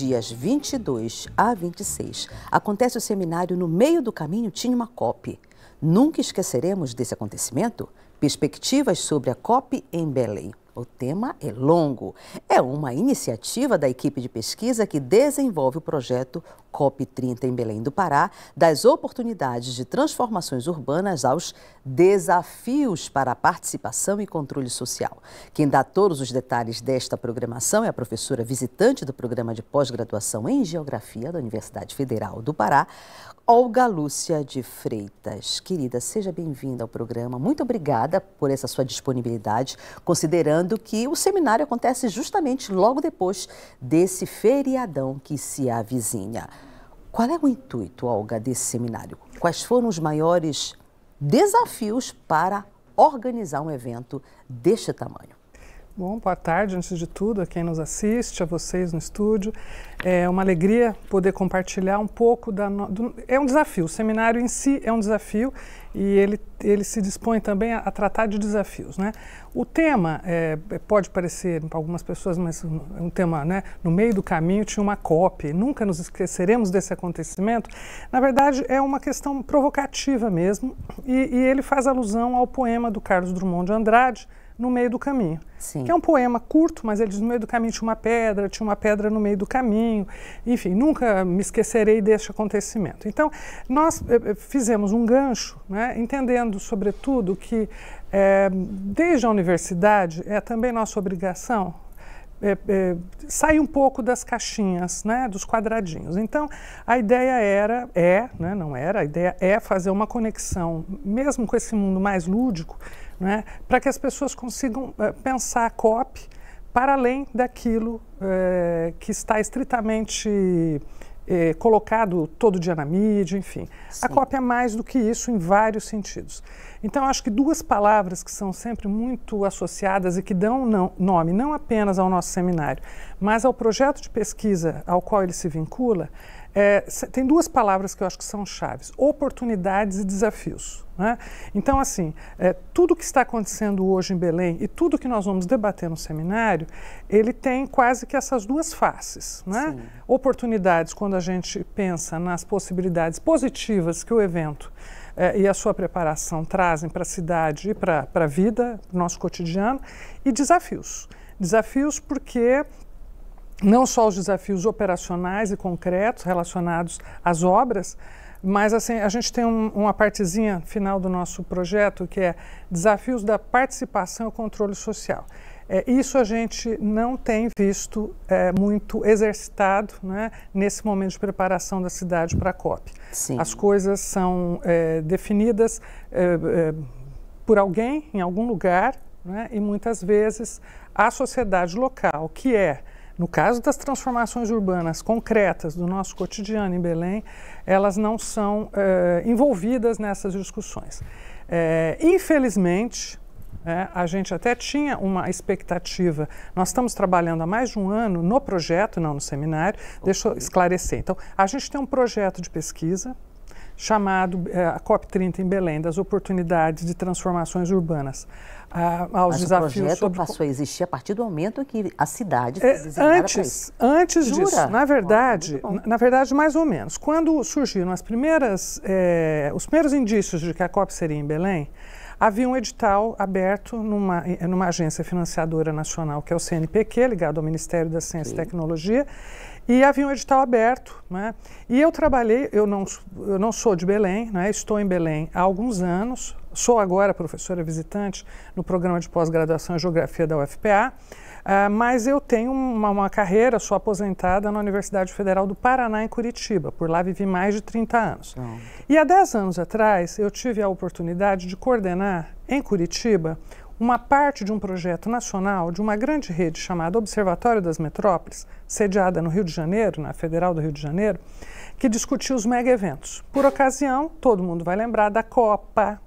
dias 22 a 26, acontece o seminário No Meio do Caminho Tinha uma COP. Nunca esqueceremos desse acontecimento? Perspectivas sobre a COP em Belém. O tema é longo. É uma iniciativa da equipe de pesquisa que desenvolve o projeto COP30 em Belém do Pará, das oportunidades de transformações urbanas aos desafios para a participação e controle social. Quem dá todos os detalhes desta programação é a professora visitante do programa de pós-graduação em Geografia da Universidade Federal do Pará, Olga Lúcia de Freitas. Querida, seja bem-vinda ao programa. Muito obrigada por essa sua disponibilidade, considerando que o seminário acontece justamente logo depois desse feriadão que se avizinha. Qual é o intuito, Olga, desse seminário? Quais foram os maiores desafios para organizar um evento deste tamanho? Bom, boa tarde, antes de tudo, a quem nos assiste, a vocês no estúdio. É uma alegria poder compartilhar um pouco é um desafio, o seminário em si é um desafio e ele se dispõe também a tratar de desafios, né? O tema pode parecer para algumas pessoas, mas é um tema, né? No meio do caminho tinha uma COP, nunca nos esqueceremos desse acontecimento. Na verdade, é uma questão provocativa mesmo e ele faz alusão ao poema do Carlos Drummond de Andrade, No Meio do Caminho, Sim. Que é um poema curto, mas ele diz: no meio do caminho tinha uma pedra no meio do caminho, enfim, nunca me esquecerei deste acontecimento. Então, nós fizemos um gancho, né, entendendo, sobretudo, que desde a universidade é também nossa obrigação sair um pouco das caixinhas, né, dos quadradinhos. Então, a ideia a ideia é fazer uma conexão, mesmo com esse mundo mais lúdico, né, para que as pessoas consigam pensar a COP para além daquilo que está estritamente colocado todo dia na mídia, enfim. Sim. A COP é mais do que isso em vários sentidos. Então, acho que duas palavras que são sempre muito associadas e que dão nome não apenas ao nosso seminário, mas ao projeto de pesquisa ao qual ele se vincula, tem duas palavras que eu acho que são chaves: oportunidades e desafios, né? Então, assim, tudo que está acontecendo hoje em Belém e tudo que nós vamos debater no seminário, ele tem quase que essas duas faces, né? Oportunidades, quando a gente pensa nas possibilidades positivas que o evento e a sua preparação trazem para a cidade e para a vida, para o nosso cotidiano, e desafios. Desafios porque não só os desafios operacionais e concretos relacionados às obras, mas assim, a gente tem uma partezinha final do nosso projeto que é desafios da participação e controle social. Isso a gente não tem visto muito exercitado, né, nesse momento de preparação da cidade para a COP. Sim. As coisas são definidas por alguém em algum lugar, né, e muitas vezes a sociedade local, que no caso das transformações urbanas concretas do nosso cotidiano em Belém, elas não são envolvidas nessas discussões. Infelizmente, a gente até tinha uma expectativa. Nós estamos trabalhando há mais de um ano no projeto, não no seminário. Deixa eu esclarecer. Então, a gente tem um projeto de pesquisa chamado a COP30 em Belém, das oportunidades de transformações urbanas aos desafios. O projeto passou a existir a partir do momento que a cidade foi designada para isso. Antes disso, na verdade, mais ou menos. Quando surgiram os primeiros indícios de que a COP seria em Belém, havia um edital aberto numa agência financiadora nacional, que é o CNPq, ligado ao Ministério da Ciência e Tecnologia, e havia um edital aberto, né? E eu trabalhei, eu não sou de Belém, né? Estou em Belém há alguns anos, sou agora professora visitante no programa de pós-graduação em Geografia da UFPA, mas eu tenho uma carreira, sou aposentada na Universidade Federal do Paraná, em Curitiba. Por lá vivi mais de 30 anos. E há 10 anos atrás, eu tive a oportunidade de coordenar, em Curitiba, uma parte de um projeto nacional de uma grande rede chamada Observatório das Metrópoles, sediada no Rio de Janeiro, na Federal do Rio de Janeiro, que discutia os mega-eventos. Por ocasião, todo mundo vai lembrar da Copa,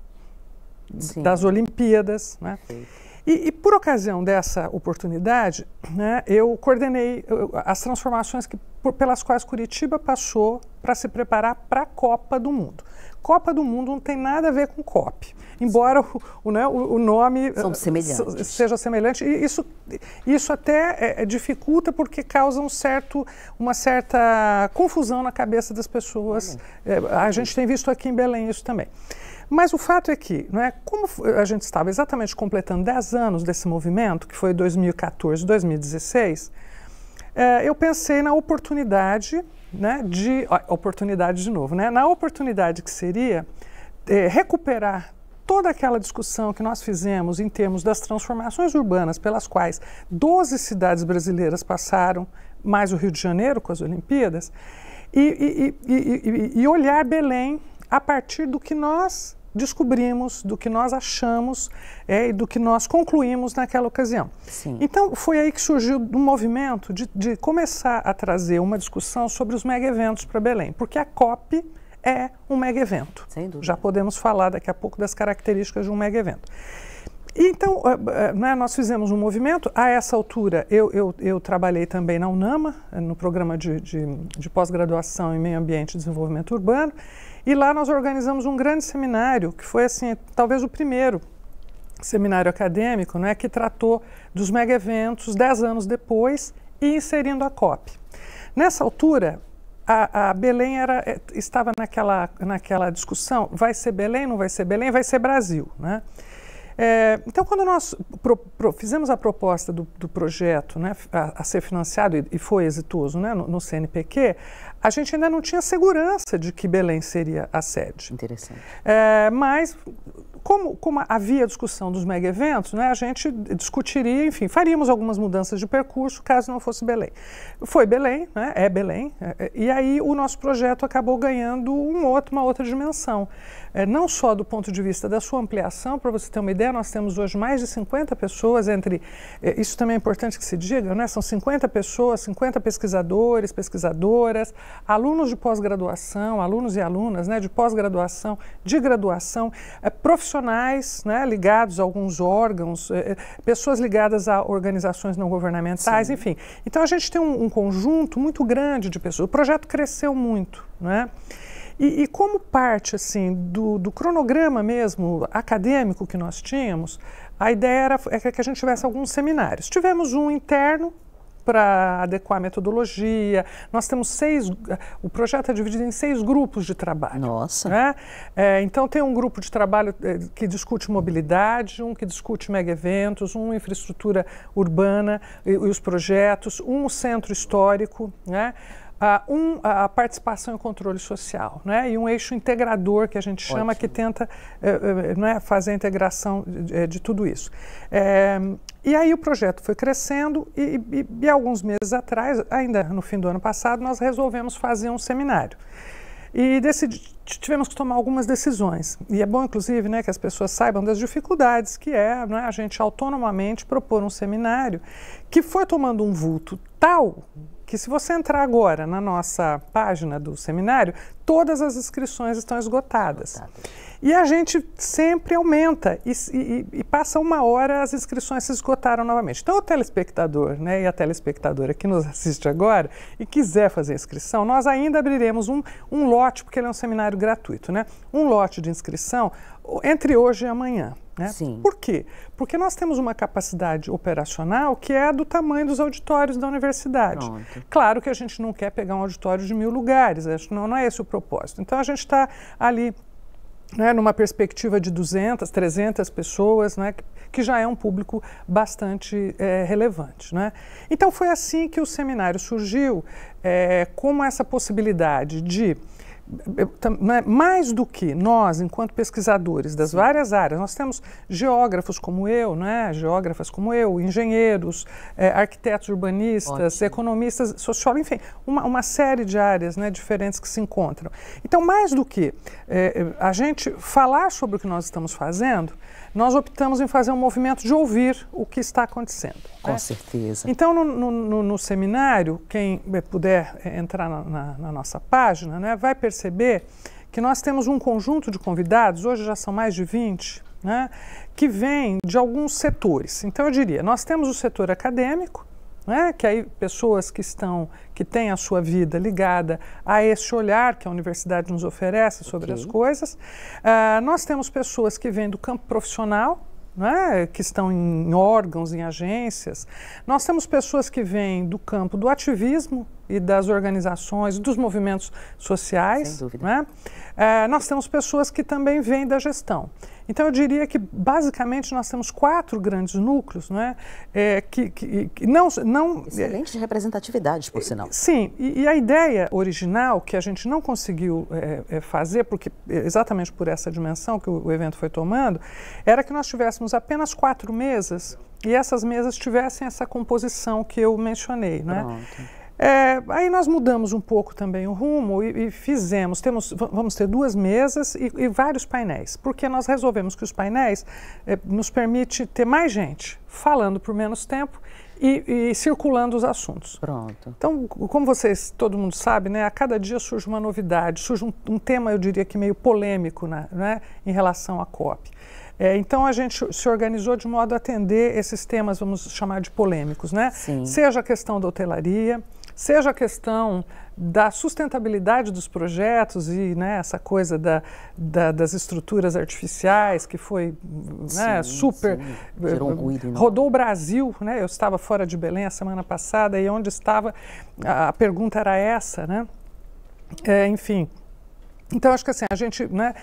das Olimpíadas, né? E por ocasião dessa oportunidade, né, eu coordenei as transformações pelas quais Curitiba passou para se preparar para a Copa do Mundo. Copa do Mundo não tem nada a ver com COP, embora o nome seja semelhante. E isso até dificulta porque causa uma certa confusão na cabeça das pessoas. A gente tem visto aqui em Belém isso também. Mas o fato é que, como a gente estava exatamente completando 10 anos desse movimento, que foi 2014, 2016, eu pensei na oportunidade, na oportunidade que seria recuperar toda aquela discussão que nós fizemos em termos das transformações urbanas pelas quais 12 cidades brasileiras passaram, mais o Rio de Janeiro com as Olimpíadas, e olhar Belém a partir do que nós descobrimos, do que nós achamos e do que nós concluímos naquela ocasião. Sim. Então, foi aí que surgiu um movimento de começar a trazer uma discussão sobre os mega-eventos para Belém, porque a COP é um mega-evento. Sem dúvida. Já podemos falar daqui a pouco das características de um mega-evento. Então, nós fizemos um movimento. A essa altura, eu trabalhei também na UNAMA, no programa de pós-graduação em Meio Ambiente e Desenvolvimento Urbano, e lá nós organizamos um grande seminário, que foi, assim, talvez o primeiro seminário acadêmico, que tratou dos mega-eventos 10 anos depois e inserindo a COP. Nessa altura, a Belém estava naquela discussão, vai ser Belém, não vai ser Belém, vai ser Brasil, então, quando nós fizemos a proposta do projeto a ser financiado e foi exitoso no CNPq, a gente ainda não tinha segurança de que Belém seria a sede. Interessante. Mas, como havia discussão dos mega-eventos, a gente discutiria, enfim, faríamos algumas mudanças de percurso caso não fosse Belém. Foi Belém, é Belém, e aí o nosso projeto acabou ganhando uma outra dimensão. Não só do ponto de vista da sua ampliação, para você ter uma ideia, nós temos hoje mais de 50 pessoas isso também é importante que se diga, são 50 pessoas, 50 pesquisadores, pesquisadoras, alunos de pós-graduação, alunos e alunas de pós-graduação, de graduação, profissionais ligados a alguns órgãos, pessoas ligadas a organizações não governamentais, Sim. Enfim. Então a gente tem um conjunto muito grande de pessoas. O projeto cresceu muito, E como parte assim, do cronograma mesmo acadêmico que nós tínhamos, a ideia era que a gente tivesse alguns seminários. Tivemos um interno para adequar a metodologia. Nós temos o projeto é dividido em 6 grupos de trabalho. Nossa! Então tem um grupo de trabalho que discute mobilidade, um que discute mega-eventos, um infraestrutura urbana e os projetos, um centro histórico, a participação e controle social, e um eixo integrador que a gente chama, Ótimo. que tenta fazer a integração de tudo isso. E aí o projeto foi crescendo e alguns meses atrás, ainda no fim do ano passado, nós resolvemos fazer um seminário. E tivemos que tomar algumas decisões. E é bom, inclusive, que as pessoas saibam das dificuldades que a gente autonomamente propor um seminário que foi tomando um vulto tal que, se você entrar agora na nossa página do seminário, todas as inscrições estão esgotadas. E a gente sempre aumenta e passa 1 hora, as inscrições se esgotaram novamente. Então, o telespectador e a telespectadora que nos assiste agora e quiser fazer inscrição, nós ainda abriremos um lote, porque ele é um seminário gratuito, um lote de inscrição entre hoje e amanhã. Sim. Por quê? Porque nós temos uma capacidade operacional que é do tamanho dos auditórios da universidade. Pronto. Claro que a gente não quer pegar um auditório de 1000 lugares, não é esse o propósito. Então, a gente está ali numa perspectiva de 200, 300 pessoas, que já é um público bastante relevante. Então, foi assim que o seminário surgiu, como essa possibilidade de, mais do que nós, enquanto pesquisadores das várias áreas, nós temos geógrafos como eu, geógrafas como eu, engenheiros, arquitetos urbanistas, Ótimo. economistas, sociólogos, enfim, uma série de áreas diferentes que se encontram. Então, mais do que a gente falar sobre o que nós estamos fazendo, nós optamos em fazer um movimento de ouvir o que está acontecendo. Com certeza. Então, no seminário, quem puder entrar na nossa página, vai perceber que nós temos um conjunto de convidados, hoje já são mais de 20, né, que vem de alguns setores. Então, eu diria, nós temos o setor acadêmico, né, que aí pessoas que têm a sua vida ligada a esse olhar que a universidade nos oferece sobre as coisas. Nós temos pessoas que vêm do campo profissional, né, que estão em órgãos, em agências. Nós temos pessoas que vêm do campo do ativismo e das organizações, dos movimentos sociais. Sem dúvida. Né? Nós temos pessoas que também vêm da gestão. Então, eu diria que, basicamente, nós temos 4 grandes núcleos, né, que não... Excelentes representatividades, por sinal. Sim, e a ideia original, que a gente não conseguiu fazer, porque exatamente por essa dimensão que o evento foi tomando, era que nós tivéssemos apenas 4 mesas e essas mesas tivessem essa composição que eu mencionei. Né? Aí nós mudamos um pouco também o rumo e vamos ter 2 mesas e vários painéis, porque nós resolvemos que os painéis nos permite ter mais gente falando por menos tempo e circulando os assuntos. Pronto. Então, como todo mundo sabe, né, a cada dia surge uma novidade, surge um tema, eu diria que meio polêmico, né, em relação à COP. Então, a gente se organizou de modo a atender esses temas, vamos chamar de polêmicos, né? Sim. Seja a questão da hotelaria, seja a questão da sustentabilidade dos projetos e, né, essa coisa das estruturas artificiais que foi, né, super... Gerou um ruído enorme. Rodou o Brasil, né? Eu estava fora de Belém a semana passada e onde estava, a pergunta era essa, né? Enfim... Então, acho que assim, a gente, né,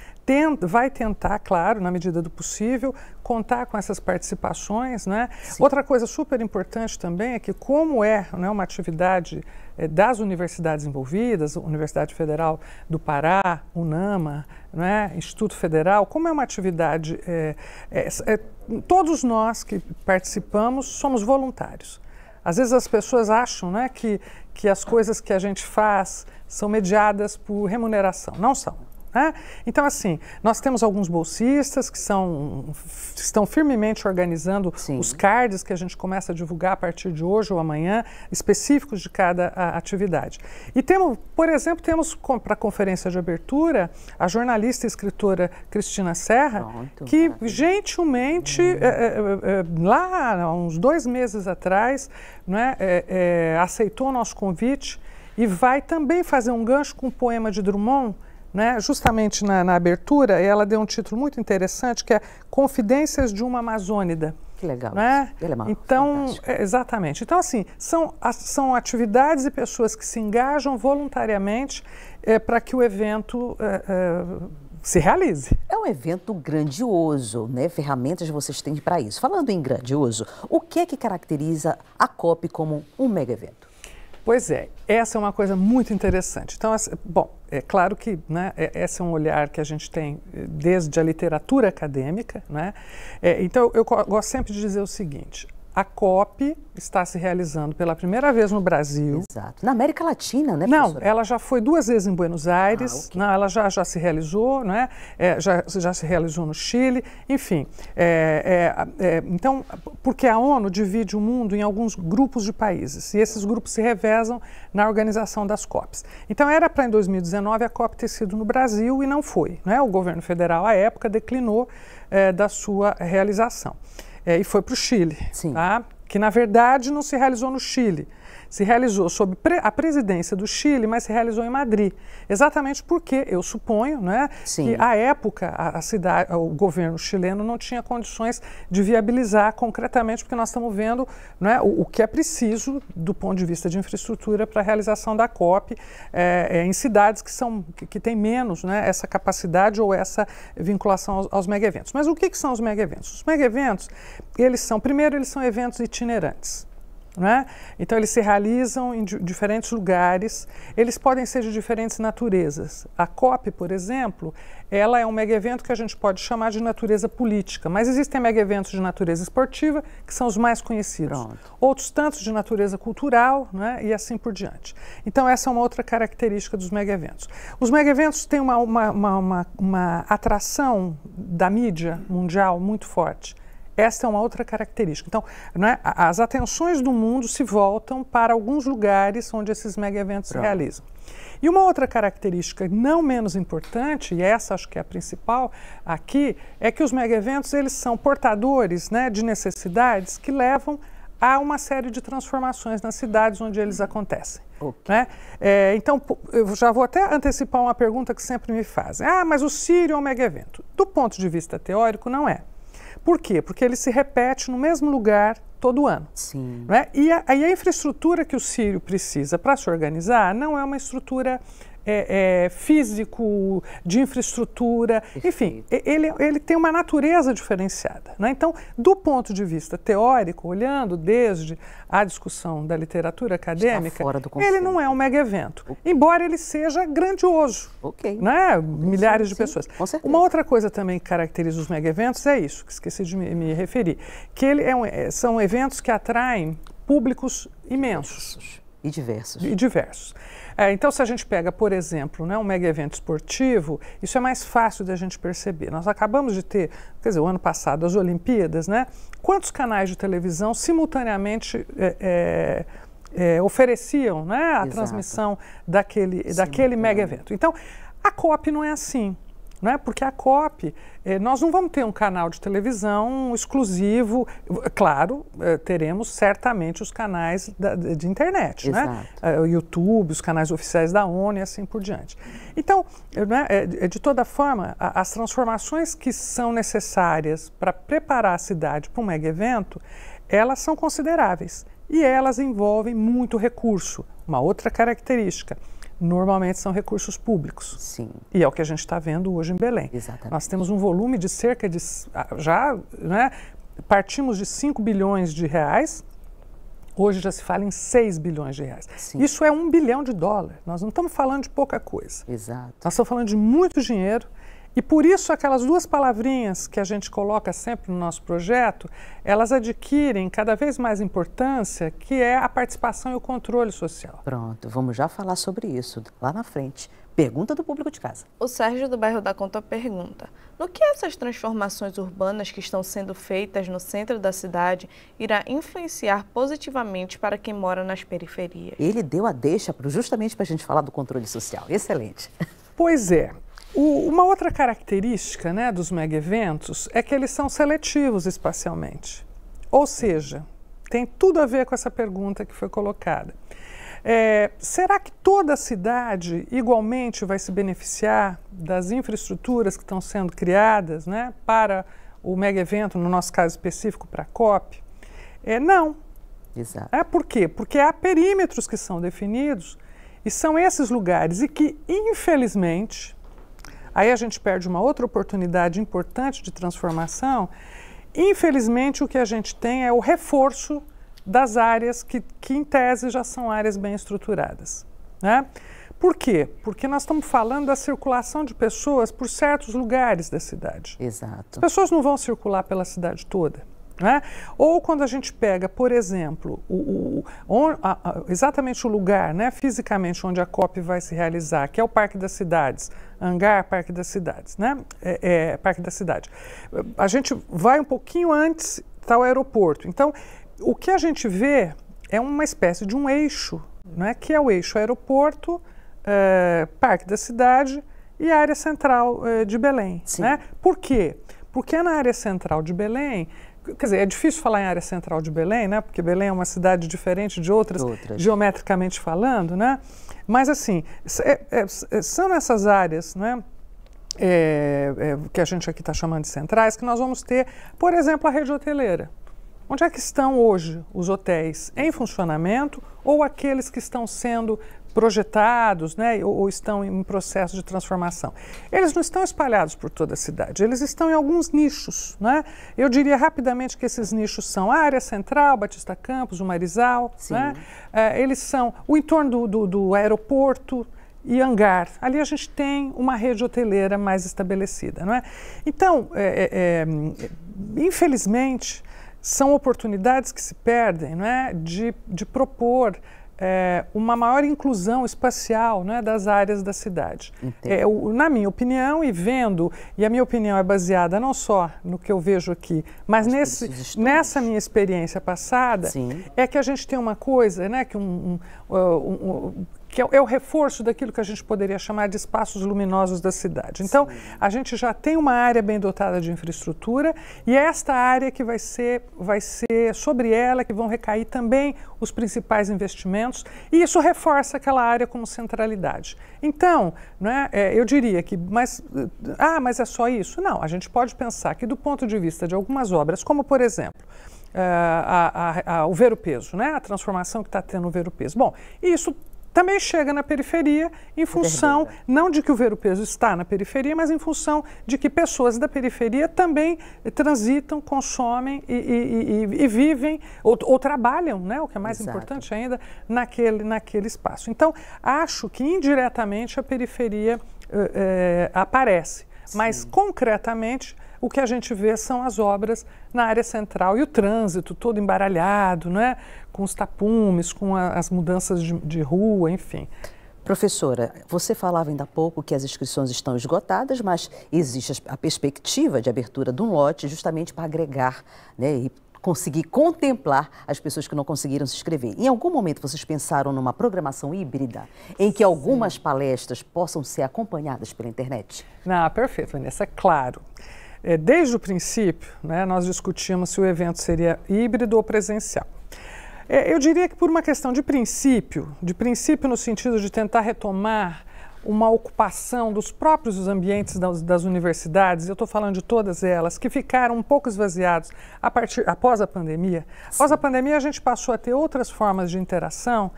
vai tentar, claro, na medida do possível, contar com essas participações. Né? Outra coisa super importante também é que, como né, uma atividade das universidades envolvidas, Universidade Federal do Pará, UNAMA, né, Instituto Federal, como é uma atividade, todos nós que participamos somos voluntários. Às vezes as pessoas acham, né, que as coisas que a gente faz são mediadas por remuneração. Não são. Né? Então, assim, nós temos alguns bolsistas que estão firmemente organizando os cards que a gente começa a divulgar a partir de hoje ou amanhã, específicos de cada atividade. E temos, por exemplo, para a conferência de abertura, a jornalista e escritora Cristina Serra, que gentilmente, lá há uns 2 meses atrás, né, aceitou o nosso convite e vai também fazer um gancho com o poema de Drummond. Né? Justamente na abertura, ela deu um título muito interessante, que é Confidências de uma Amazônida. Que legal. Né? Então, fantástica. Exatamente. Então, assim, são atividades e pessoas que se engajam voluntariamente para que o evento se realize. É um evento grandioso, né? Ferramentas vocês têm para isso. Falando em grandioso, o que é que caracteriza a COP como um mega evento? Pois é, essa é uma coisa muito interessante. Então, bom, é claro que, né, esse é um olhar que a gente tem desde a literatura acadêmica, né? Então, eu gosto sempre de dizer o seguinte: a COP está se realizando pela primeira vez no Brasil. Exato. Na América Latina, né, Não, professora? ela já foi 2 vezes em Buenos Aires, Okay. Não, ela já se realizou, né? Já se realizou no Chile, enfim. Então, porque a ONU divide o mundo em alguns grupos de países, e esses grupos se revezam na organização das COPs. Então, era para em 2019 a COP ter sido no Brasil e não foi. Né? O governo federal, à época, declinou da sua realização. E foi para o Chile, tá? Que na verdade não se realizou no Chile, se realizou sob a presidência do Chile, mas se realizou em Madrid, exatamente porque, eu suponho, né, que à época o governo chileno não tinha condições de viabilizar concretamente, porque nós estamos vendo, né, o que é preciso do ponto de vista de infraestrutura para a realização da COP em cidades que têm menos, né, essa capacidade ou essa vinculação aos mega-eventos. Mas o que são os mega-eventos? Os mega-eventos, primeiro, eles são eventos itinerantes. Né? Então, eles se realizam em diferentes lugares, eles podem ser de diferentes naturezas. A COP, por exemplo, ela é um mega-evento que a gente pode chamar de natureza política, mas existem mega-eventos de natureza esportiva, que são os mais conhecidos. Pronto. Outros tantos de natureza cultural, né? E assim por diante. Então, essa é uma outra característica dos mega-eventos. Os mega-eventos têm uma atração da mídia mundial muito forte. Esta é uma outra característica. Então, né, as atenções do mundo se voltam para alguns lugares onde esses mega-eventos se realizam. E uma outra característica não menos importante, e essa acho que é a principal aqui, é que os mega-eventos eles são portadores, né, de necessidades que levam a uma série de transformações nas cidades onde eles acontecem. Okay. Né? Então, eu já vou até antecipar uma pergunta que sempre me fazem. Ah, mas o Sírio é um mega-evento. Do ponto de vista teórico, não é. Por quê? Porque ele se repete no mesmo lugar todo ano. Sim. Né? E a infraestrutura que o Sírio precisa para se organizar não é uma estrutura físico, de infraestrutura, enfim, ele tem uma natureza diferenciada. Né? Então, do ponto de vista teórico, olhando desde a discussão da literatura acadêmica, ele não é um mega-evento, embora ele seja grandioso, né? Milhares de pessoas. Com certeza. Uma outra coisa também que caracteriza os mega-eventos é isso, que esqueci de me referir, que são eventos que atraem públicos imensos. E diversos. E diversos. Então, se a gente pega, por exemplo, né, um mega-evento esportivo, isso é mais fácil de a gente perceber. Nós acabamos de ter, quer dizer, o ano passado, as Olimpíadas, né? Quantos canais de televisão simultaneamente ofereciam, né, a transmissão daquele mega-evento? Então, a COP não é assim. Né? Porque a COP, nós não vamos ter um canal de televisão exclusivo, claro, teremos certamente os canais de internet, né? O YouTube, os canais oficiais da ONU e assim por diante. Então, né, de toda forma, as transformações que são necessárias para preparar a cidade para um mega-evento, elas são consideráveis e elas envolvem muito recurso. Uma outra característica. Normalmente são recursos públicos. Sim. E é o que a gente está vendo hoje em Belém. Exatamente. Nós temos um volume de cerca de... partimos de 5 bilhões de reais, hoje já se fala em 6 bilhões de reais. Sim. Isso é $1 bilhão. Nós não estamos falando de pouca coisa. Exato. Nós estamos falando de muito dinheiro. E por isso aquelas duas palavrinhas que a gente coloca sempre no nosso projeto, elas adquirem cada vez mais importância, que é a participação e o controle social. Pronto, vamos já falar sobre isso lá na frente. Pergunta do público de casa. O Sérgio do bairro da Conta pergunta: no que essas transformações urbanas que estão sendo feitas no centro da cidade irá influenciar positivamente para quem mora nas periferias? Ele deu a deixa justamente para a gente falar do controle social. Excelente. Pois é. Uma outra característica, né, dos mega-eventos é que eles são seletivos espacialmente. Ou seja, tem tudo a ver com essa pergunta que foi colocada. Será que toda a cidade igualmente vai se beneficiar das infraestruturas que estão sendo criadas, né, para o mega-evento, no nosso caso específico para a COP? Não. Exato. Por quê? Porque há perímetros que são definidos e são esses lugares e que, infelizmente... Aí a gente perde uma outra oportunidade importante de transformação. Infelizmente, o que a gente tem é o reforço das áreas que em tese, já são áreas bem estruturadas. Né? Por quê? Porque nós estamos falando da circulação de pessoas por certos lugares da cidade. Exato. As pessoas não vão circular pela cidade toda. Né? Ou quando a gente pega, por exemplo, exatamente o lugar, né, fisicamente onde a COP vai se realizar, que é o Parque das Cidades, Hangar Parque das Cidades, né? Parque da Cidade. A gente vai um pouquinho antes, está o aeroporto. Então, o que a gente vê é uma espécie de um eixo, né, que é o eixo aeroporto, Parque da Cidade e a área central de Belém. Né? Por quê? Porque na área central de Belém... Quer dizer, é difícil falar em área central de Belém, né? Porque Belém é uma cidade diferente de outras, geometricamente falando, né? Mas, assim, são nessas áreas, né? Que a gente aqui está chamando de centrais, que nós vamos ter, por exemplo, a rede hoteleira. Onde é que estão hoje os hotéis em funcionamento ou aqueles que estão sendo projetados, né, ou estão em processo de transformação? Eles não estão espalhados por toda a cidade, eles estão em alguns nichos. Né? Eu diria rapidamente que esses nichos são a área central, Batista Campos, o Marizal, né? Eles são o entorno do aeroporto e Hangar. Ali a gente tem uma rede hoteleira mais estabelecida. Não é? Então, infelizmente, são oportunidades que se perdem, não é? de propor uma maior inclusão espacial, né, das áreas da cidade. Na minha opinião, e a minha opinião é baseada não só no que eu vejo aqui, mas nessa minha experiência passada, sim, é que a gente tem uma coisa, né, que é o reforço daquilo que a gente poderia chamar de espaços luminosos da cidade. Então, sim, a gente já tem uma área bem dotada de infraestrutura e é esta área que vai ser sobre ela que vão recair também os principais investimentos e isso reforça aquela área como centralidade. Então, né, eu diria que, mas é só isso? Não, a gente pode pensar que do ponto de vista de algumas obras, como por exemplo, o Ver-o-Peso, né, a transformação que está tendo o Ver-o-Peso. Bom, isso também chega na periferia em função, não de que o Ver-o-Peso está na periferia, mas em função de que pessoas da periferia também transitam, consomem e vivem ou trabalham, né, o que é mais importante ainda, naquele espaço. Então, acho que indiretamente a periferia aparece, mas concretamente o que a gente vê são as obras na área central e o trânsito todo embaralhado, né? Com os tapumes, com as mudanças de rua, enfim. Professora, você falava ainda há pouco que as inscrições estão esgotadas, mas existe a perspectiva de abertura de um lote justamente para agregar, né, e conseguir contemplar as pessoas que não conseguiram se inscrever. Em algum momento vocês pensaram numa programação híbrida em que algumas palestras possam ser acompanhadas pela internet? Não, perfeito, Vanessa, é claro. Desde o princípio, né, nós discutimos se o evento seria híbrido ou presencial. Eu diria que por uma questão de princípio no sentido de tentar retomar uma ocupação dos próprios ambientes das universidades, eu estou falando de todas elas, que ficaram um pouco esvaziados após a pandemia. Após a pandemia, a gente passou a ter outras formas de interação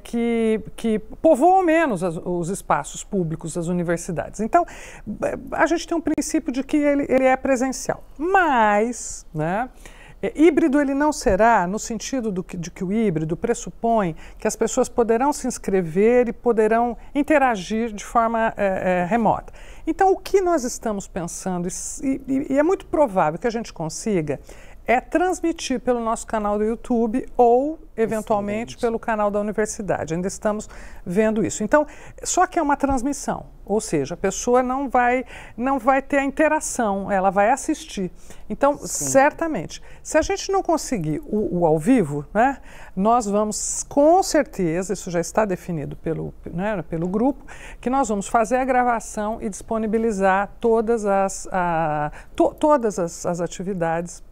que povoam menos os espaços públicos das universidades. Então, a gente tem um princípio de que ele é presencial. Mas, né, híbrido ele não será no sentido de que o híbrido pressupõe que as pessoas poderão se inscrever e poderão interagir de forma remota. Então, o que nós estamos pensando, e é muito provável que a gente consiga, é transmitir pelo nosso canal do YouTube ou, eventualmente, pelo canal da universidade. Ainda estamos vendo isso. Então, só que é uma transmissão, ou seja, a pessoa não vai ter a interação, ela vai assistir. Então, certamente, se a gente não conseguir o ao vivo, né, nós vamos, com certeza, isso já está definido pelo grupo, que nós vamos fazer a gravação e disponibilizar todas as atividades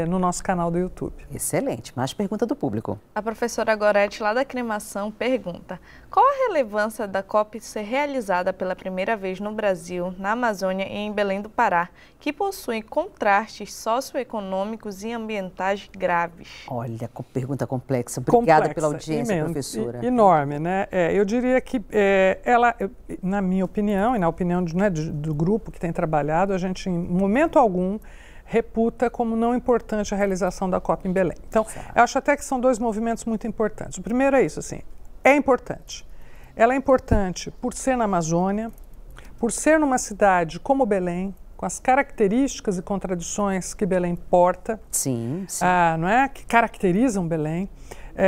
no nosso canal do YouTube. Excelente. Mais pergunta do público. A professora Gorete, lá da Cremação, pergunta: qual a relevância da COP ser realizada pela primeira vez no Brasil, na Amazônia e em Belém do Pará, que possuem contrastes socioeconômicos e ambientais graves? Olha, pergunta complexa. Obrigada pela audiência, professora. Enorme, né? Eu diria que ela, na minha opinião, e na opinião do grupo que tem trabalhado, a gente, em momento algum, reputa como não importante a realização da COP em Belém. Então, eu acho até que são dois movimentos muito importantes. O primeiro é isso, assim, é importante. Ela é importante por ser na Amazônia, por ser numa cidade como Belém, com as características e contradições que Belém porta, não é? Que caracterizam Belém.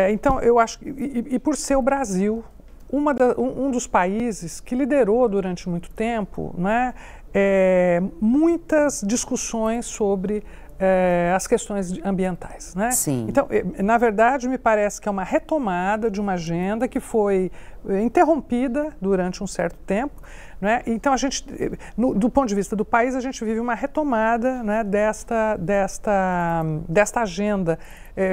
Então, eu acho e por ser o Brasil, um dos países que liderou durante muito tempo, não é? Muitas discussões sobre as questões ambientais, né? Então, na verdade, me parece que é uma retomada de uma agenda que foi interrompida durante um certo tempo, né? Então, a gente, do ponto de vista do país, a gente vive uma retomada, né, desta agenda,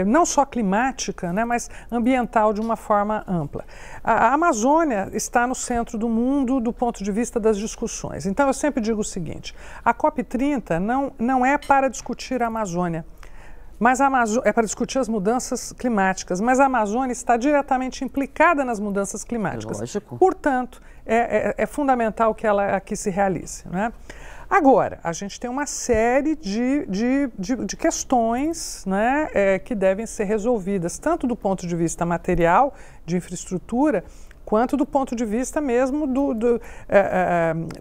não só climática, né, mas ambiental de uma forma ampla. A Amazônia está no centro do mundo do ponto de vista das discussões. Então, eu sempre digo o seguinte: a COP30 não é para discutir a Amazônia, mas é para discutir as mudanças climáticas, mas a Amazônia está diretamente implicada nas mudanças climáticas. Lógico. Portanto, é fundamental que ela aqui se realize, né? Agora, a gente tem uma série de questões, né, que devem ser resolvidas, tanto do ponto de vista material, de infraestrutura, quanto do ponto de vista mesmo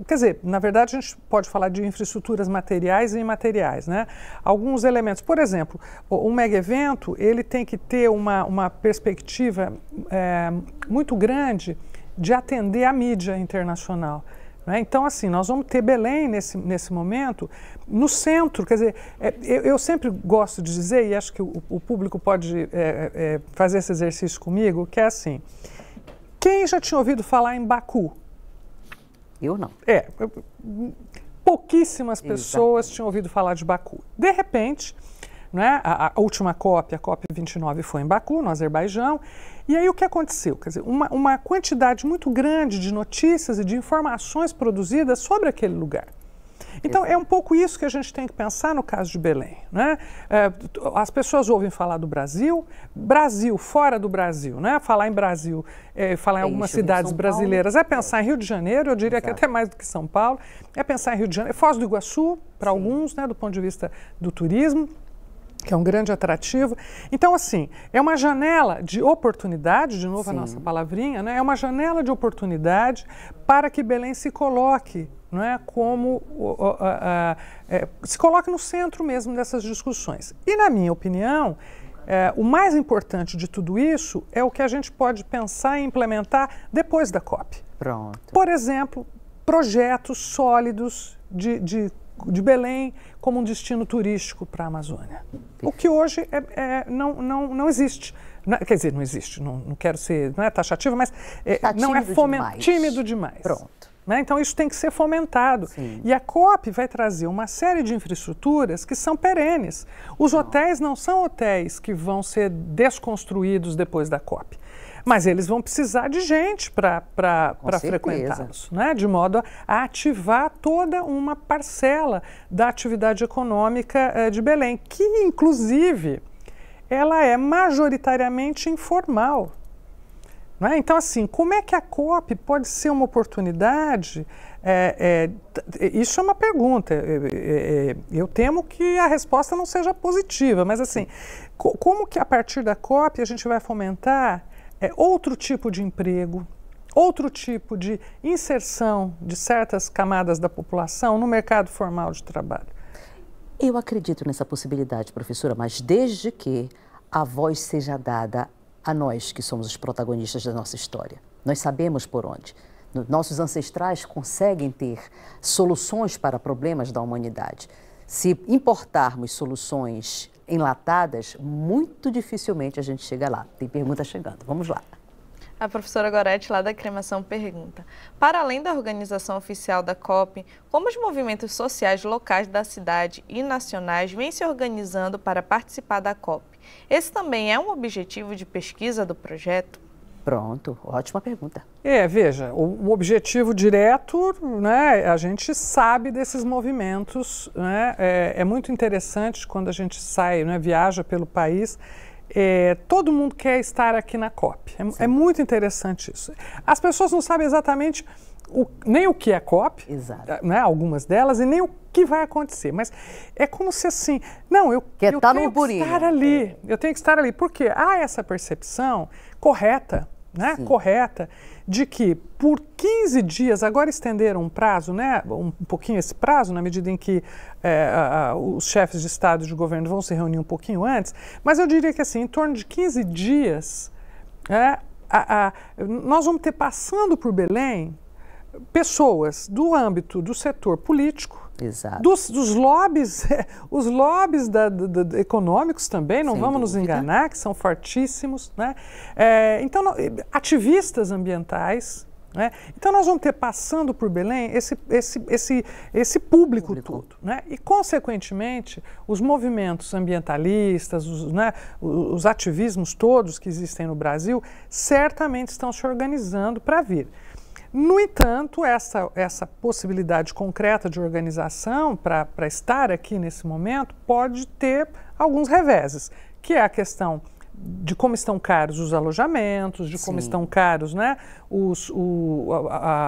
quer dizer, na verdade a gente pode falar de infraestruturas materiais e imateriais, né? Alguns elementos, por exemplo, um mega evento, ele tem que ter uma perspectiva muito grande de atender a mídia internacional. Então, assim, nós vamos ter Belém nesse momento, no centro, quer dizer, eu sempre gosto de dizer, e acho que o público pode fazer esse exercício comigo, que é assim, quem já tinha ouvido falar em Baku? Eu não. Pouquíssimas pessoas tinham ouvido falar de Baku. De repente, né, a última COP, a COP29, foi em Baku, no Azerbaijão. E aí o que aconteceu? Quer dizer, uma quantidade muito grande de notícias e de informações produzidas sobre aquele lugar. Então, é um pouco isso que a gente tem que pensar no caso de Belém, né? As pessoas ouvem falar do Brasil, fora do Brasil, né? Falar em Brasil, falar em algumas cidades brasileiras, pensar em Rio de Janeiro, eu diria que até mais do que São Paulo, pensar em Rio de Janeiro, Foz do Iguaçu, para alguns, né, do ponto de vista do turismo, que é um grande atrativo. Então, assim, é uma janela de oportunidade, de novo a nossa palavrinha, né? É uma janela de oportunidade para que Belém se coloque, não é, como se coloque no centro mesmo dessas discussões. E, na minha opinião, o mais importante de tudo isso é o que a gente pode pensar e implementar depois da COP. Pronto. Por exemplo, projetos sólidos de Belém como um destino turístico para a Amazônia. O que hoje não existe. Quer dizer, não existe, não quero ser, não é taxativo, mas não é tímido demais. Pronto. Né? Então isso tem que ser fomentado. Sim. E a COP vai trazer uma série de infraestruturas que são perenes. Os hotéis não são hotéis que vão ser desconstruídos depois da COP. Mas eles vão precisar de gente para frequentá-los, né? De modo a ativar toda uma parcela da atividade econômica de Belém, que, inclusive, ela é majoritariamente informal. Não é? Então, assim, como é que a COP pode ser uma oportunidade? Isso é uma pergunta. Eu temo que a resposta não seja positiva, mas, assim, como que a partir da COP a gente vai fomentar outro tipo de emprego, outro tipo de inserção de certas camadas da população no mercado formal de trabalho? Eu acredito nessa possibilidade, professora, mas desde que a voz seja dada a nós, que somos os protagonistas da nossa história. Nós sabemos por onde. Nossos ancestrais conseguem ter soluções para problemas da humanidade. Se importarmos soluções enlatadas, muito dificilmente a gente chega lá. Tem pergunta chegando. Vamos lá. A professora Gorete, lá da Cremação, pergunta: para além da organização oficial da COP, como os movimentos sociais locais da cidade e nacionais vêm se organizando para participar da COP? Esse também é um objetivo de pesquisa do projeto? Pronto, ótima pergunta. Veja, o objetivo direto, né, a gente sabe desses movimentos, né, é muito interessante quando a gente sai, né, viaja pelo país, todo mundo quer estar aqui na COP, é muito interessante isso. As pessoas não sabem exatamente nem o que é COP, né, algumas delas, e nem o que vai acontecer, mas é como se assim, não, eu tenho que estar ali, eu tenho que estar ali, porque há essa percepção correta, né, correta, de que por 15 dias, agora estenderam um prazo, né, um pouquinho esse prazo, na medida em que os chefes de Estado e de governo vão se reunir um pouquinho antes, mas eu diria que assim, em torno de 15 dias, nós vamos ter passando por Belém pessoas do âmbito do setor político, dos lobbies, os lobbies econômicos também, não vamos nos enganar, que são fortíssimos, né? Então, ativistas ambientais, né? Então nós vamos ter passando por Belém esse público todo, né? E consequentemente os movimentos ambientalistas, os ativismos todos que existem no Brasil certamente estão se organizando para vir. No entanto, essa possibilidade concreta de organização para estar aqui nesse momento pode ter alguns reveses, que é a questão de como estão caros os alojamentos, de como estão caros, né,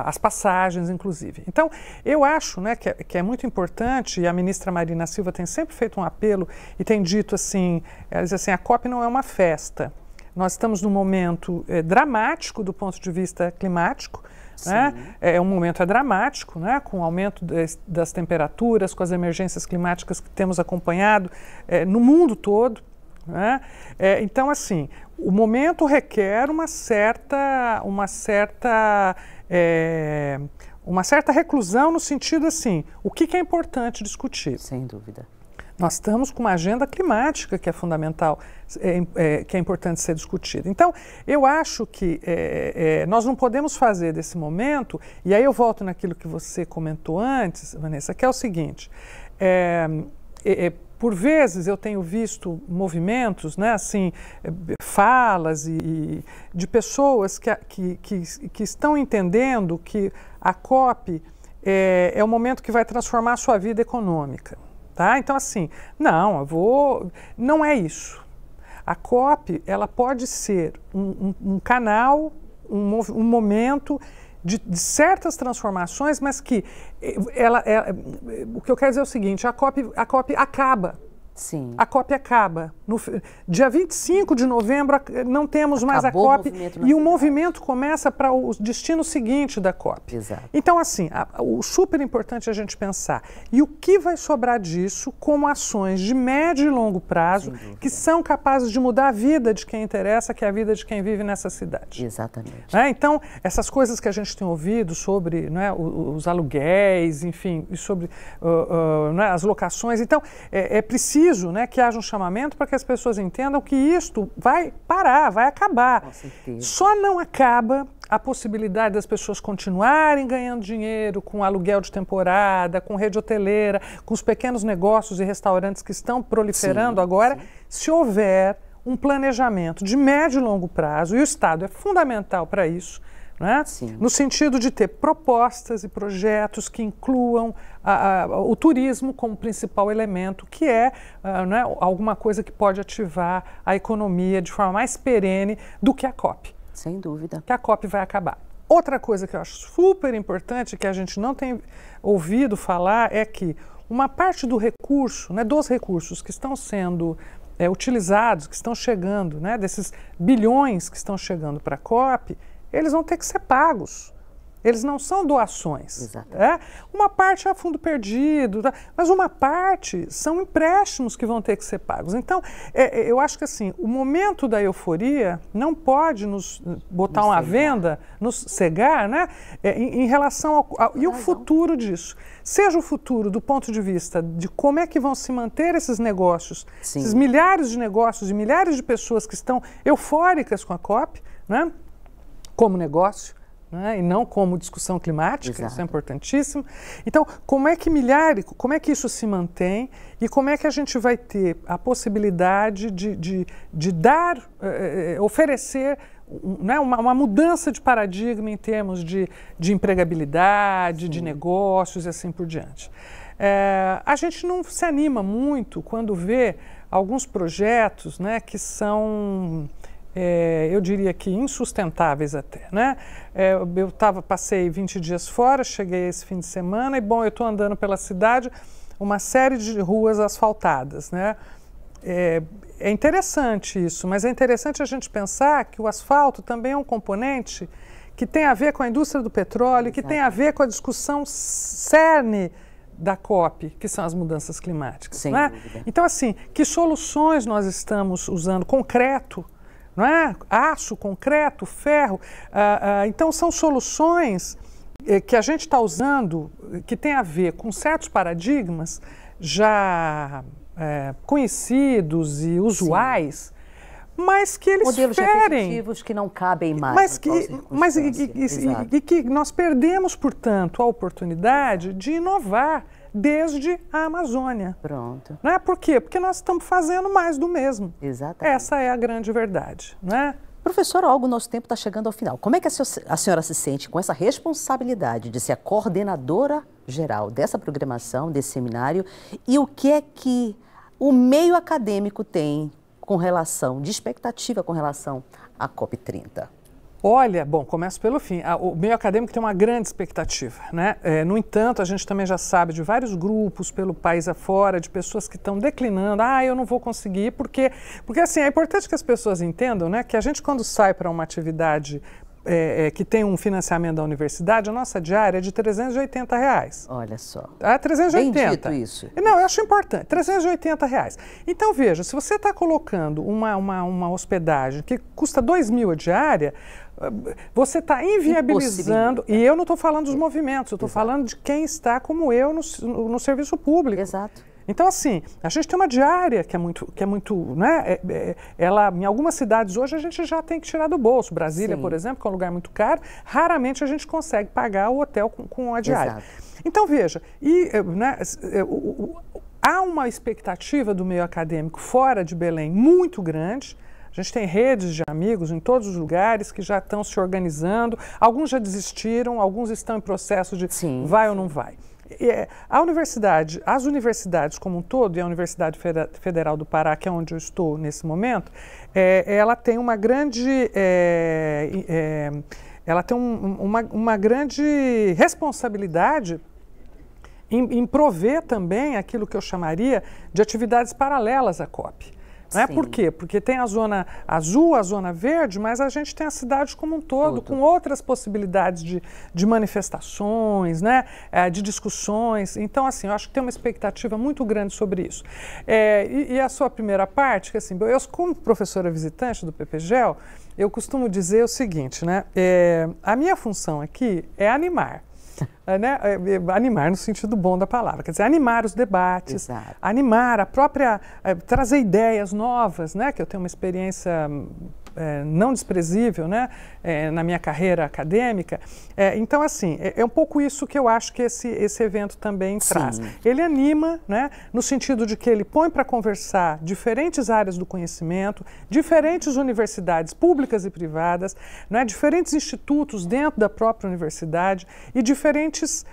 as passagens, inclusive. Então, eu acho, né, que é muito importante, e a ministra Marina Silva tem sempre feito um apelo e tem dito assim, ela diz assim, a COP não é uma festa. nós estamos num momento dramático do ponto de vista climático, né? Um momento dramático, né? Com o aumento das temperaturas, com as emergências climáticas que temos acompanhado no mundo todo, né? Então, assim, o momento requer uma certa reclusão no sentido assim, o que é importante discutir? Sem dúvida. Nós estamos com uma agenda climática que é fundamental, que é importante ser discutida. Então, eu acho que nós não podemos fazer desse momento, e aí eu volto naquilo que você comentou antes, Vanessa, que é o seguinte, por vezes eu tenho visto movimentos, né, assim, falas de pessoas que estão entendendo que a COP é o momento que vai transformar a sua vida econômica. Tá? Então, assim, não é isso. A COP, ela pode ser um canal, um momento de certas transformações, mas que o que eu quero dizer é o seguinte, a COP acaba. Sim. A COP acaba. No dia 25 de novembro não temos mais a COP e o movimento começa para o destino seguinte da COP. Exato. Então, assim, o super importante é a gente pensar. E o que vai sobrar disso como ações de médio e longo prazo que são capazes de mudar a vida de quem interessa, que é a vida de quem vive nessa cidade. Exatamente. Então, essas coisas que a gente tem ouvido sobre, né, os aluguéis, enfim, e sobre né, as locações. Então, é preciso, né, que haja um chamamento para que as pessoas entendam que isto vai parar, vai acabar. Com certeza. Só não acaba a possibilidade das pessoas continuarem ganhando dinheiro com aluguel de temporada, com rede hoteleira, com os pequenos negócios e restaurantes que estão proliferando agora, se houver um planejamento de médio e longo prazo, e o Estado é fundamental para isso, né? No sentido de ter propostas e projetos que incluam o turismo como principal elemento, que é né, alguma coisa que pode ativar a economia de forma mais perene do que a COP. Sem dúvida. Que a COP vai acabar. Outra coisa que eu acho super importante, que a gente não tem ouvido falar, é que uma parte do recurso, né, dos recursos que estão sendo utilizados, que estão chegando, né, desses bilhões que estão chegando para a COP, eles vão ter que ser pagos. Eles não são doações. Uma parte é fundo perdido, mas uma parte são empréstimos que vão ter que ser pagos. Então, eu acho que assim, o momento da euforia não pode nos botar uma venda, nos cegar, né, em relação e o futuro disso. Seja o futuro do ponto de vista de como é que vão se manter esses negócios, esses milhares de negócios e milhares de pessoas que estão eufóricas com a COP, né, como negócio, né, e não como discussão climática. Isso é importantíssimo. Então, como é que isso se mantém e como é que a gente vai ter a possibilidade de dar, oferecer né, uma mudança de paradigma em termos de empregabilidade, de negócios e assim por diante. A gente não se anima muito quando vê alguns projetos, né, que são... eu diria que insustentáveis até, né? Eu passei 20 dias fora, cheguei esse fim de semana e, bom, eu estou andando pela cidade, uma série de ruas asfaltadas, né? É interessante isso, mas é interessante a gente pensar que o asfalto também é um componente que tem a ver com a indústria do petróleo, que tem a ver com a discussão cerne da COP, que são as mudanças climáticas. Sem né? dúvida. Então, assim, que soluções nós estamos usando concreto, não é? Aço, concreto, ferro. Então, são soluções que a gente está usando que tem a ver com certos paradigmas já conhecidos e usuais, mas que eles modelos ferem. repetitivos que não cabem mais. E que nós perdemos, portanto, a oportunidade de inovar desde a Amazônia. Pronto. Não é? Por quê? Porque nós estamos fazendo mais do mesmo. Exatamente. Essa é a grande verdade, não é? Professora Olga, o nosso tempo está chegando ao final. Como é que a senhora se sente com essa responsabilidade de ser a coordenadora geral dessa programação, desse seminário, e o que é que o meio acadêmico tem com relação, de expectativa com relação à COP30? Olha, bom, começo pelo fim. O meio acadêmico tem uma grande expectativa, né? No entanto, a gente também já sabe de vários grupos pelo país afora, de pessoas que estão declinando. Eu não vou conseguir, porque assim, é importante que as pessoas entendam, né, que a gente, quando sai para uma atividade que tem um financiamento da universidade, a nossa diária é de R$380. Olha só. 380. Bem dito isso. Não, eu acho importante. R$380. Então, veja, se você está colocando uma hospedagem que custa R$2.000 a diária, você está inviabilizando, e eu não estou falando dos movimentos, eu estou falando de quem está como eu no serviço público. Exato. Então, assim, a gente tem uma diária que é muito, né? Em algumas cidades hoje a gente já tem que tirar do bolso. Brasília, por exemplo, que é um lugar muito caro, raramente a gente consegue pagar o hotel com a diária. Exato. Então, veja, há uma expectativa do meio acadêmico fora de Belém muito grande. A gente tem redes de amigos em todos os lugares que já estão se organizando. Alguns já desistiram, alguns estão em processo de vai ou não vai. As universidades como um todo, e a Universidade Federal do Pará, que é onde eu estou nesse momento, ela tem uma grande, uma grande responsabilidade em prover também aquilo que eu chamaria de atividades paralelas à COP. Por quê? Porque tem a zona azul, a zona verde, mas a gente tem a cidade como um todo, com outras possibilidades de manifestações, né? De discussões. Então, assim, eu acho que tem uma expectativa muito grande sobre isso. E a sua primeira parte, que assim, eu como professora visitante do PPGEL, eu costumo dizer o seguinte, né? A minha função aqui é animar. Né? Animar no sentido bom da palavra, quer dizer, animar os debates, animar a própria, trazer ideias novas, né? Que eu tenho uma experiência não desprezível, né? Na minha carreira acadêmica. Então, assim, é um pouco isso que eu acho que esse evento também traz. Ele anima, né? No sentido de que ele põe para conversar diferentes áreas do conhecimento, diferentes universidades públicas e privadas, né? Diferentes institutos dentro da própria universidade e diferentes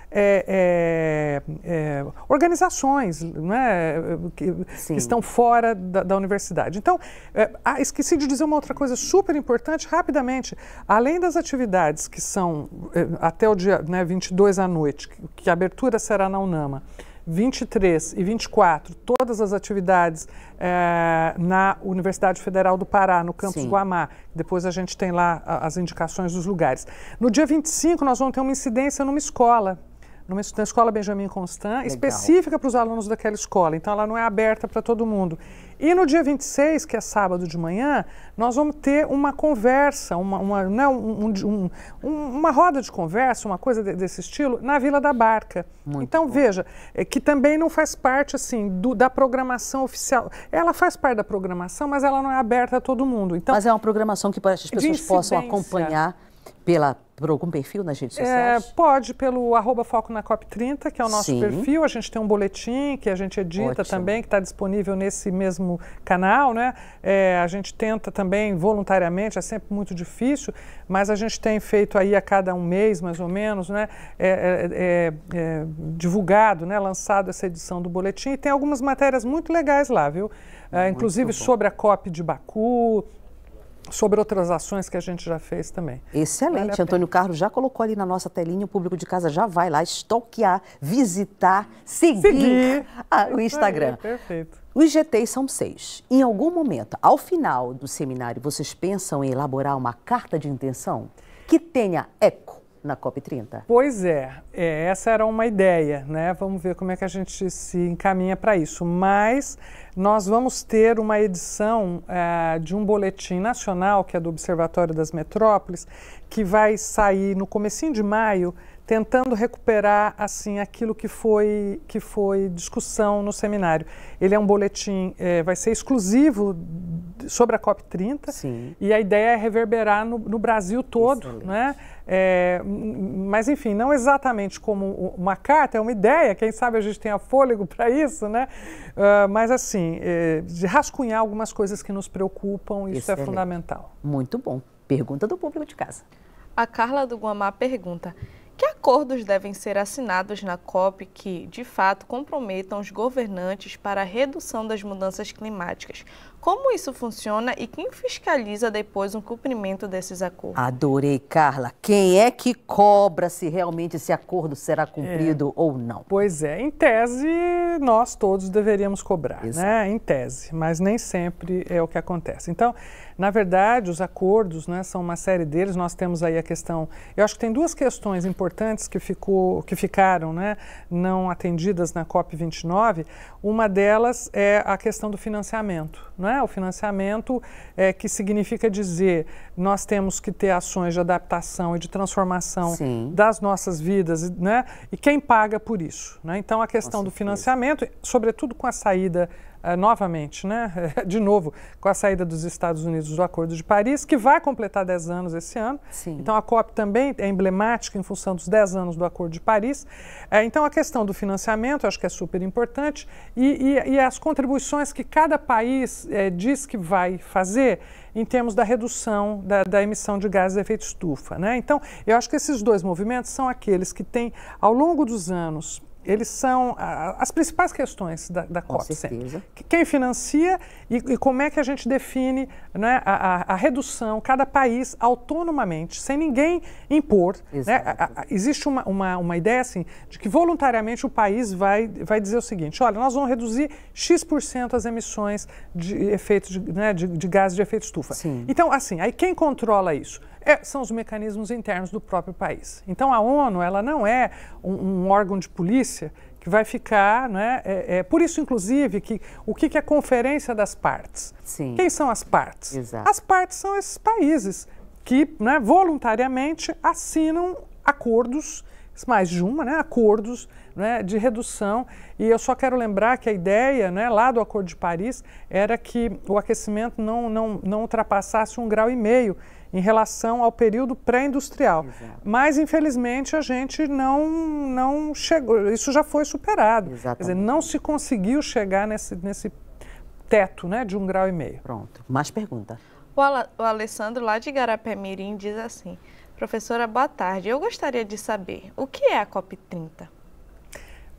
organizações, né? Que estão fora da universidade. Então, esqueci de dizer uma outra coisa super importante, rapidamente. Além das atividades que são até o dia 22 à noite, que a abertura será na UNAMA, 23 e 24, todas as atividades na Universidade Federal do Pará, no campus Guamá. Depois a gente tem lá as indicações dos lugares. No dia 25, nós vamos ter uma incidência numa escola, na Escola Benjamin Constant, específica para os alunos daquela escola. Então, ela não é aberta para todo mundo. E no dia 26, que é sábado de manhã, nós vamos ter uma conversa, uma roda de conversa, uma coisa desse estilo, na Vila da Barca. Então, veja, que também não faz parte, assim, da programação oficial. Ela faz parte da programação, mas ela não é aberta a todo mundo. Então, mas é uma programação que as pessoas possam acompanhar por algum perfil nas redes sociais? Pode, pelo @foco na COP30, que é o nosso perfil. A gente tem um boletim que a gente edita também, que está disponível nesse mesmo canal, né? A gente tenta também voluntariamente, é sempre muito difícil, mas a gente tem feito aí a cada um mês, mais ou menos, né? Divulgado, né? Lançado essa edição do boletim, e tem algumas matérias muito legais lá, viu? Inclusive sobre a COP de Baku, sobre outras ações que a gente já fez também. Excelente. Antônio Carlos já colocou ali na nossa telinha, o público de casa já vai lá stalkear, visitar, seguir o Instagram. Perfeito. Os GTs são 6. Em algum momento, ao final do seminário, vocês pensam em elaborar uma carta de intenção que tenha eco na COP30? Pois essa era uma ideia, né? Vamos ver como é que a gente se encaminha para isso. Mas nós vamos ter uma edição de um boletim nacional, que é do Observatório das Metrópoles, que vai sair no comecinho de maio, tentando recuperar assim aquilo que foi discussão no seminário. Ele é um boletim, vai ser exclusivo sobre a COP30, e a ideia é reverberar no Brasil todo, né? Mas enfim, não exatamente como uma carta, é uma ideia, quem sabe a gente tenha fôlego para isso, né? Mas assim, de rascunhar algumas coisas que nos preocupam, isso é fundamental. Muito bom. Pergunta do público de casa. A Carla do Guamá pergunta: que acordos devem ser assinados na COP que, de fato, comprometam os governantes para a redução das mudanças climáticas, Como isso funciona e quem fiscaliza depois o cumprimento desses acordos? Adorei, Carla. Quem é que cobra se realmente esse acordo será cumprido ou não? Pois é, em tese nós todos deveríamos cobrar, né? Em tese, mas nem sempre é o que acontece. Então, na verdade, os acordos, né, são uma série deles. Nós temos aí a questão, eu acho que tem duas questões importantes que ficaram, né, não atendidas na COP29. Uma delas é a questão do financiamento, né? O financiamento que significa dizer nós temos que ter ações de adaptação e de transformação das nossas vidas, né? E quem paga por isso, né? Então a questão do financiamento, sobretudo com a saída novamente, né? De novo, com a saída dos Estados Unidos do Acordo de Paris, que vai completar 10 anos esse ano. Então a COP também é emblemática em função dos 10 anos do Acordo de Paris. Então a questão do financiamento, eu acho que é super importante, e as contribuições que cada país diz que vai fazer em termos da redução da emissão de gases de efeito estufa, né? Então, eu acho que esses dois movimentos são aqueles que têm, ao longo dos anos, eles são as principais questões da COP. Com certeza. Quem financia e como é que a gente define, né, a redução, cada país autonomamente, sem ninguém impor. Né? Existe uma ideia assim, de que voluntariamente o país vai dizer o seguinte: olha, nós vamos reduzir X% as emissões de efeito de gases de efeito estufa. Então, assim, aí quem controla isso? São os mecanismos internos do próprio país. Então, a ONU, ela não é um órgão de polícia que vai ficar, né? Por isso, inclusive, o que é a Conferência das Partes? Quem são as partes? As partes são esses países que, né, voluntariamente assinam acordos, mais de uma, né, acordos, né, de redução. E eu só quero lembrar que a ideia, né, lá do Acordo de Paris era que o aquecimento não ultrapassasse 1,5 graus em relação ao período pré-industrial. Mas, infelizmente, a gente não chegou, isso já foi superado. Quer dizer, não se conseguiu chegar nesse teto, né, de 1,5 graus. Pronto. Mais pergunta. O Alessandro, lá de Igarapé-Mirim, diz assim: professora, boa tarde. Eu gostaria de saber, o que é a COP30?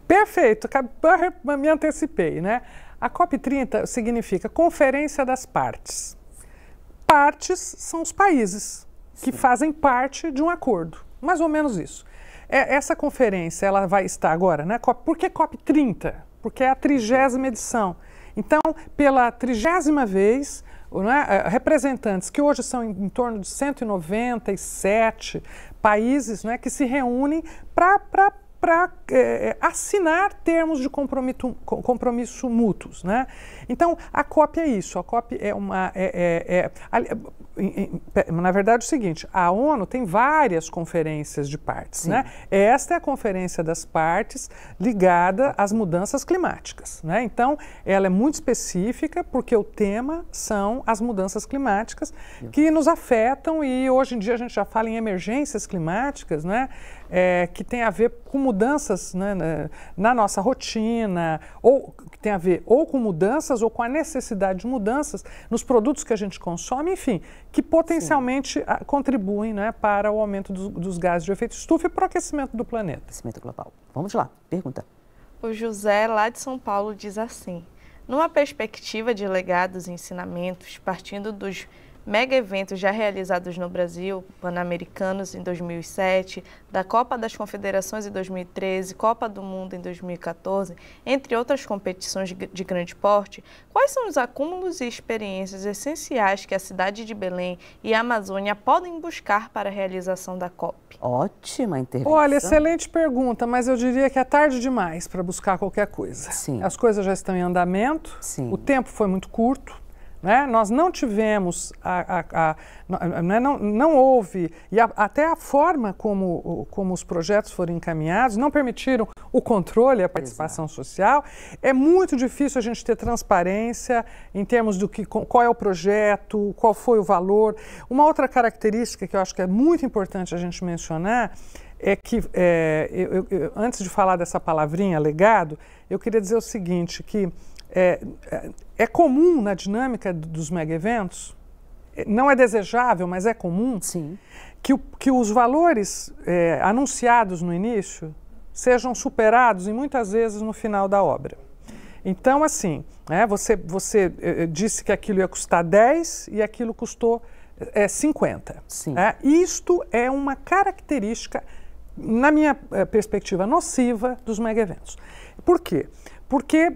Perfeito, me antecipei, né? A COP30 significa Conferência das Partes. Partes são os países que fazem parte de um acordo, mais ou menos isso. Essa conferência, ela vai estar agora, né? Por que COP30? Porque é a 30ª edição. Então, pela 30ª vez, né, representantes que hoje são em torno de 197 países, né, que se reúnem para assinar termos de compromisso mútuos, né? Então, a COP é isso. A COP é na verdade, é o seguinte: a ONU tem várias conferências de partes, né? Esta é a Conferência das Partes ligada às mudanças climáticas, né? Então, ela é muito específica porque o tema são as mudanças climáticas que nos afetam, e hoje em dia a gente já fala em emergências climáticas, né? Que tem a ver com mudanças, né, na nossa rotina, ou que tem a ver ou com mudanças ou com a necessidade de mudanças nos produtos que a gente consome, enfim, que potencialmente contribuem, né, para o aumento dos gases de efeito estufa e para o aquecimento do planeta. Aquecimento global. Vamos lá, pergunta. O José, lá de São Paulo, diz assim: numa perspectiva de legados e ensinamentos, partindo dos mega eventos já realizados no Brasil, Pan-Americanos em 2007, da Copa das Confederações em 2013, Copa do Mundo em 2014, entre outras competições de grande porte, quais são os acúmulos e experiências essenciais que a cidade de Belém e a Amazônia podem buscar para a realização da COP? Ótima intervenção. Olha, excelente pergunta, mas eu diria que é tarde demais para buscar qualquer coisa. As coisas já estão em andamento, o tempo foi muito curto. Né? Nós não tivemos, não houve, e até a forma como os projetos foram encaminhados não permitiram o controle e a participação social. É muito difícil a gente ter transparência em termos do qual é o projeto, qual foi o valor. Uma outra característica que eu acho que é muito importante a gente mencionar é que, antes de falar dessa palavrinha, legado, eu queria dizer o seguinte, que é comum na dinâmica dos mega-eventos, não é desejável, mas é comum, que os valores anunciados no início sejam superados e muitas vezes no final da obra. Então, assim, né, você disse que aquilo ia custar 10 e aquilo custou 50. Sim. Isto é uma característica, na minha perspectiva, nociva dos mega-eventos. Por quê? Porque,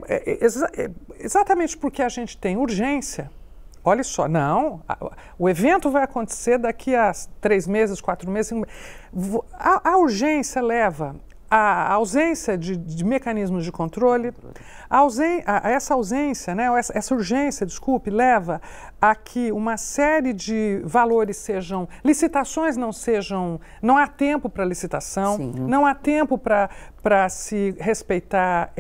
exatamente porque a gente tem urgência. Olha só, não, o evento vai acontecer daqui a 3 meses, 4 meses, 5 meses. A urgência leva à ausência de mecanismos de controle, essa ausência, né, essa urgência, desculpe, leva a que uma série de valores sejam, licitações não há tempo para licitação, Sim. não há tempo para se respeitar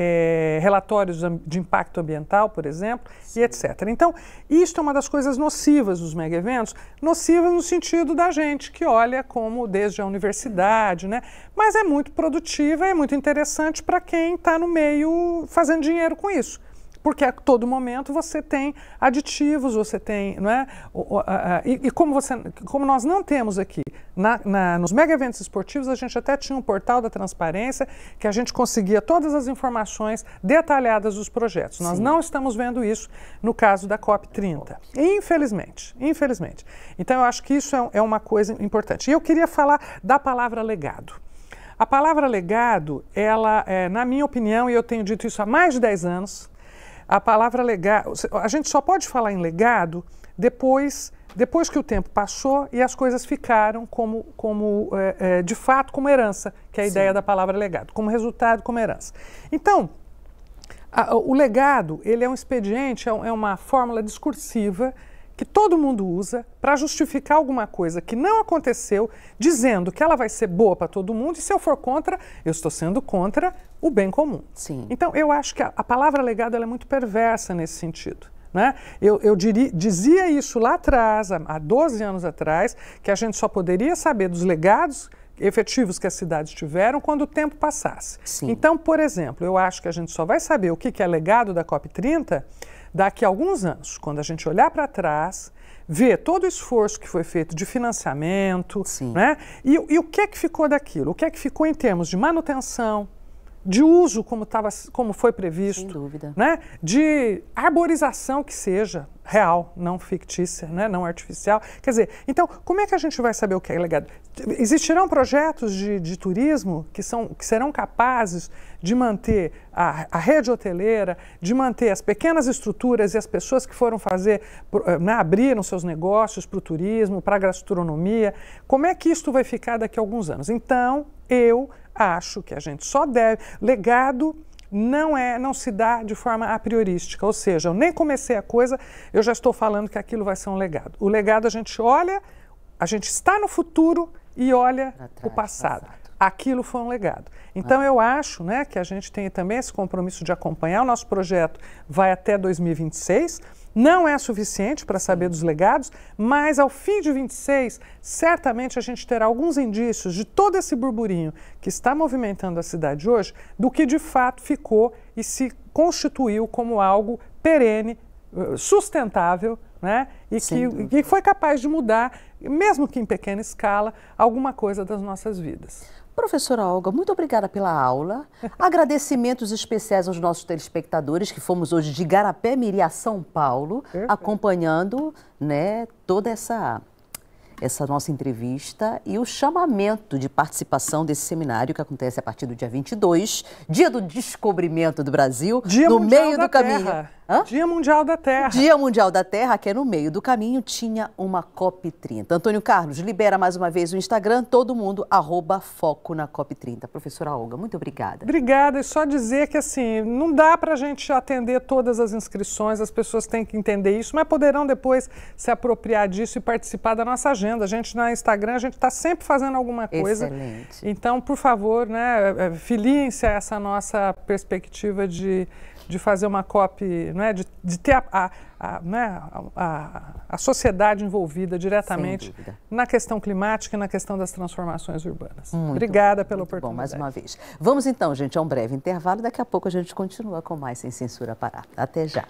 relatórios de impacto ambiental, por exemplo, e etc. Então, isto é uma das coisas nocivas dos mega-eventos, nocivas no sentido da gente que olha como desde a universidade, né? Mas é muito produtiva, é muito interessante para quem está no meio fazendo dinheiro com isso. Porque a todo momento você tem aditivos, você tem, não é? E como nós não temos aqui, nos mega-eventos esportivos, a gente até tinha um portal da transparência que a gente conseguia todas as informações detalhadas dos projetos. Nós não estamos vendo isso no caso da COP30, infelizmente. Então, eu acho que isso é uma coisa importante. E eu queria falar da palavra legado. A palavra legado, ela, na minha opinião, e eu tenho dito isso há mais de 10 anos, a palavra legado, a gente só pode falar em legado depois que o tempo passou e as coisas ficaram de fato como herança, que é a ideia da palavra legado, como resultado, como herança. Então, o legado, ele é um expediente, é uma fórmula discursiva que todo mundo usa para justificar alguma coisa que não aconteceu, dizendo que ela vai ser boa para todo mundo, e se eu for contra, eu estou sendo contra o bem comum. Sim. Então, eu acho que a palavra legado ela é muito perversa nesse sentido. Né? Eu dizia isso lá atrás, há 12 anos atrás, que a gente só poderia saber dos legados efetivos que as cidades tiveram quando o tempo passasse. Sim. Então, por exemplo, eu acho que a gente só vai saber o que é legado da COP30 daqui a alguns anos, quando a gente olhar para trás, ver todo o esforço que foi feito de financiamento, né? E o que é que ficou daquilo? O que é que ficou em termos de manutenção, de uso como foi previsto, sem dúvida, né? De arborização que seja real, não fictícia, né? Não artificial. Quer dizer, então, como é que a gente vai saber o que é legado? Existirão projetos de turismo que serão capazes de manter a rede hoteleira, de manter as pequenas estruturas e as pessoas que foram abriram seus negócios para o turismo, para a gastronomia. Como é que isto vai ficar daqui a alguns anos? Então, eu acho que a gente só deve... Legado não se dá de forma a priorística, ou seja, eu nem comecei a coisa, eu já estou falando que aquilo vai ser um legado. O legado a gente olha, a gente está no futuro e olha o passado. Aquilo foi um legado. Então eu acho, né, que a gente tem também esse compromisso de acompanhar. O nosso projeto vai até 2026, não é suficiente para saber dos legados, mas ao fim de 26, certamente a gente terá alguns indícios de todo esse burburinho que está movimentando a cidade hoje, do que de fato ficou e se constituiu como algo perene, sustentável, né? E que foi capaz de mudar, mesmo que em pequena escala, alguma coisa das nossas vidas. Professora Olga, muito obrigada pela aula. Agradecimentos especiais aos nossos telespectadores, que fomos hoje de Igarapé-Miri a São Paulo, acompanhando, né, toda essa nossa entrevista e o chamamento de participação desse seminário que acontece a partir do dia 22, dia do descobrimento do Brasil, no meio do caminho. Dia Mundial da Terra. Dia Mundial da Terra, que é no meio do caminho, tinha uma COP30. Antônio Carlos, libera mais uma vez o Instagram, todo mundo, @foco na COP30. Professora Olga, muito obrigada. Obrigada, e só dizer que assim, não dá para a gente atender todas as inscrições, as pessoas têm que entender isso, mas poderão depois se apropriar disso e participar da nossa agenda. A gente no Instagram, a gente está sempre fazendo alguma coisa. Excelente. Então, por favor, né, filiem-se a essa nossa perspectiva de fazer uma COP, né, de ter a sociedade envolvida diretamente na questão climática e na questão das transformações urbanas. Obrigada pela oportunidade. Bom, mais uma vez. Vamos então, gente, a um breve intervalo. Daqui a pouco a gente continua com mais Sem Censura Pará. Até já.